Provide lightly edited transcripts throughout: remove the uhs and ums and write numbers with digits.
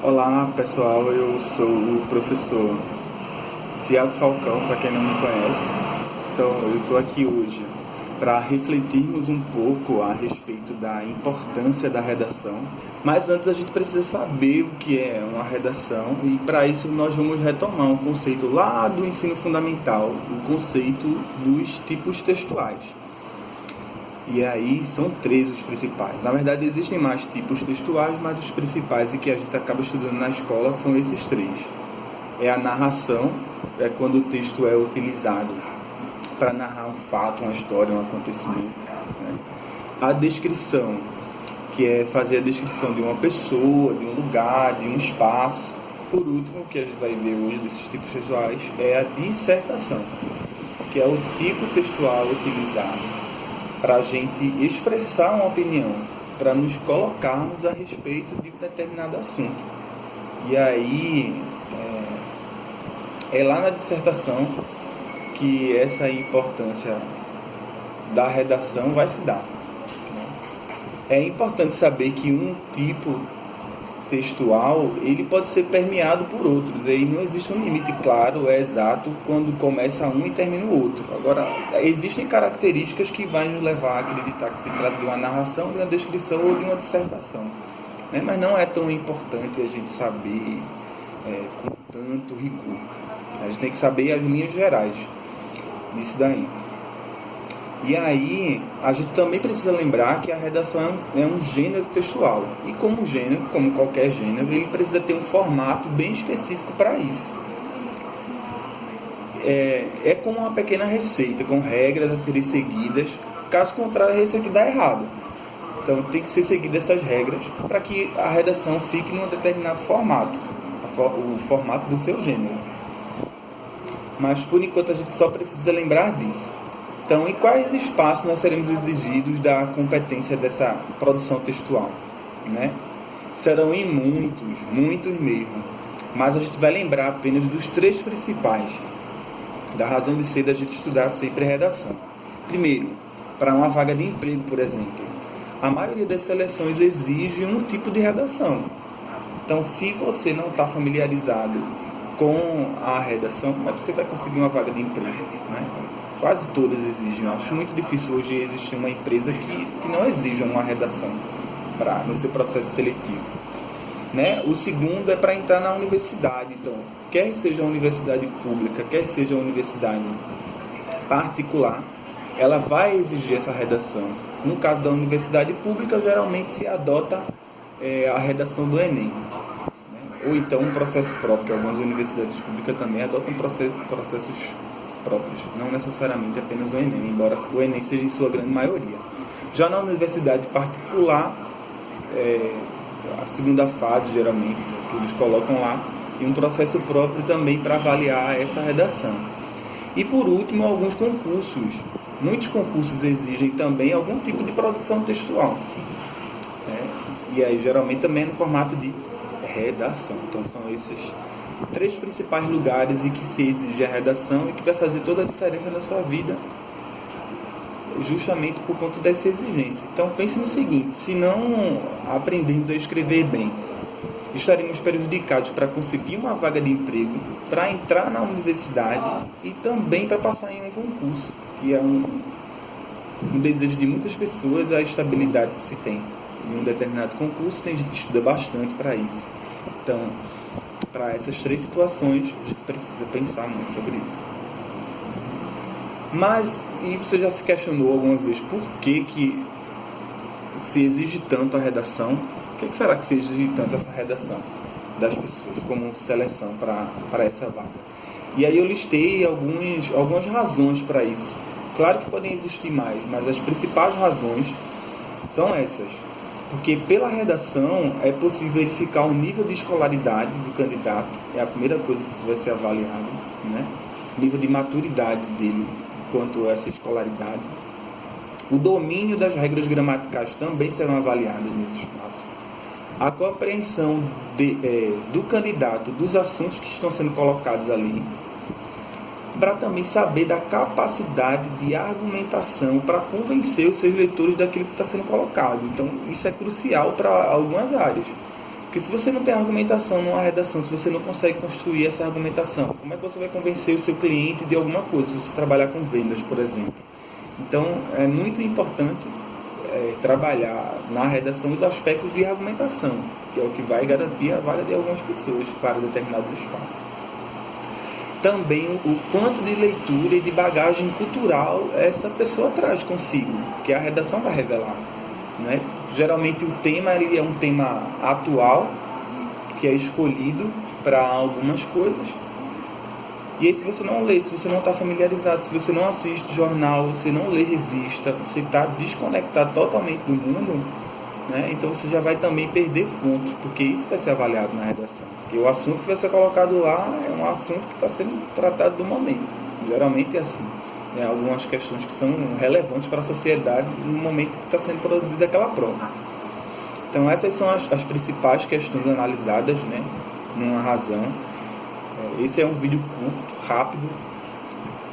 Olá pessoal, eu sou o professor Tiago Falcão, para quem não me conhece. Então eu estou aqui hoje para refletirmos um pouco a respeito da importância da redação. Mas antes a gente precisa saber o que é uma redação e para isso nós vamos retomar um conceito lá do ensino fundamental, o conceito dos tipos textuais. E aí são três os principais. Na verdade existem mais tipos textuais, mas os principais e que a gente acaba estudando na escola são esses três. É a narração, é quando o texto é utilizado para narrar um fato, uma história, um acontecimento, né? A descrição, que é fazer a descrição de uma pessoa, de um lugar, de um espaço. Por último, o que a gente vai ver hoje desses tipos textuais é a dissertação, que é o tipo textual utilizado para a gente expressar uma opinião, para nos colocarmos a respeito de um determinado assunto. E aí, é lá na dissertação que essa importância da redação vai se dar. É importante saber que um tipo textual, ele pode ser permeado por outros, e não existe um limite claro, exato, quando começa um e termina o outro. Agora, existem características que vão nos levar a acreditar que se trata de uma narração, de uma descrição ou de uma dissertação, né? Mas não é tão importante a gente saber com tanto rigor. A gente tem que saber as linhas gerais disso daí. E aí, a gente também precisa lembrar que a redação é um gênero textual. E como gênero, como qualquer gênero, ele precisa ter um formato bem específico para isso. É como uma pequena receita, com regras a serem seguidas. Caso contrário, a receita dá errado. Então, tem que ser seguida essas regras para que a redação fique em um determinado formato. O formato do seu gênero. Mas, por enquanto, a gente só precisa lembrar disso. Então, em quais espaços nós seremos exigidos da competência dessa produção textual, né? Serão em muitos mesmo. Mas a gente vai lembrar apenas dos três principais, da razão de ser da gente estudar sempre redação. Primeiro, para uma vaga de emprego, por exemplo, a maioria das seleções exige um tipo de redação. Então, se você não está familiarizado com a redação, como é que você vai conseguir uma vaga de emprego, né? Quase todas exigem. Eu acho muito difícil hoje existir uma empresa que não exija uma redação no seu processo seletivo, né? O segundo é para entrar na universidade. Então, quer seja uma universidade pública, quer seja uma universidade particular, ela vai exigir essa redação. No caso da universidade pública, geralmente se adota a redação do Enem, né? Ou então um processo próprio, que algumas universidades públicas também adotam processos próprios, não necessariamente apenas o Enem, embora o Enem seja em sua grande maioria. Já na universidade particular, a segunda fase, geralmente, que eles colocam lá, e um processo próprio também para avaliar essa redação. E por último, alguns concursos. Muitos concursos exigem também algum tipo de produção textual, né? E aí geralmente também é no formato de redação. Então são esses três principais lugares em que se exige a redação e que vai fazer toda a diferença na sua vida, justamente por conta dessa exigência. Então pense no seguinte: se não aprendermos a escrever bem, estaremos prejudicados para conseguir uma vaga de emprego, para entrar na universidade e também para passar em um concurso, que é um desejo de muitas pessoas, a estabilidade que se tem em um determinado concurso. Tem gente que estuda bastante para isso. Então, para essas três situações, a gente precisa pensar muito sobre isso. Mas, e você já se questionou alguma vez por que se exige tanto a redação? Por que será que se exige tanto essa redação das pessoas como seleção para essa vaga? E aí eu listei algumas razões para isso. Claro que podem existir mais, mas as principais razões são essas. Porque pela redação é possível verificar o nível de escolaridade do candidato, é a primeira coisa que vai ser avaliado, né? O nível de maturidade dele quanto a essa escolaridade. O domínio das regras gramaticais também serão avaliadas nesse espaço. A compreensão do candidato, dos assuntos que estão sendo colocados ali, para também saber da capacidade de argumentação para convencer os seus leitores daquilo que está sendo colocado. Então, isso é crucial para algumas áreas. Porque se você não tem argumentação numa redação, se você não consegue construir essa argumentação, como é que você vai convencer o seu cliente de alguma coisa, se você trabalhar com vendas, por exemplo? Então, é muito importante trabalhar na redação os aspectos de argumentação, que é o que vai garantir a vaga de algumas pessoas para determinados espaços. Também o quanto de leitura e de bagagem cultural essa pessoa traz consigo, que a redação vai revelar, né? Geralmente o tema ele é um tema atual, que é escolhido para algumas coisas. E aí, se você não lê, se você não está familiarizado, se você não assiste jornal, você não lê revista, você está desconectado totalmente do mundo, né? Então você já vai também perder pontos, porque isso vai ser avaliado na redação. Porque o assunto que vai ser colocado lá é um assunto que está sendo tratado do momento. Geralmente é assim. Né? Algumas questões que são relevantes para a sociedade no momento que está sendo produzida aquela prova. Então essas são as principais questões analisadas, né, numa razão. Esse é um vídeo curto, rápido,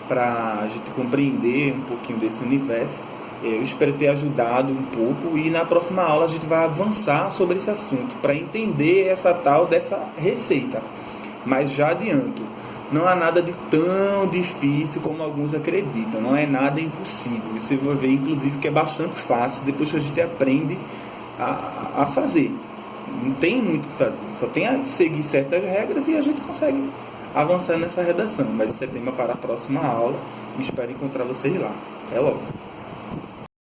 para a gente compreender um pouquinho desse universo. Eu espero ter ajudado um pouco e na próxima aula a gente vai avançar sobre esse assunto para entender essa tal dessa receita. Mas já adianto, não há nada de tão difícil como alguns acreditam, não é nada impossível. Você vai ver, inclusive, que é bastante fácil depois que a gente aprende a fazer. Não tem muito o que fazer, só tem a seguir certas regras e a gente consegue avançar nessa redação. Mas isso é tema para a próxima aula e espero encontrar vocês lá. Até logo!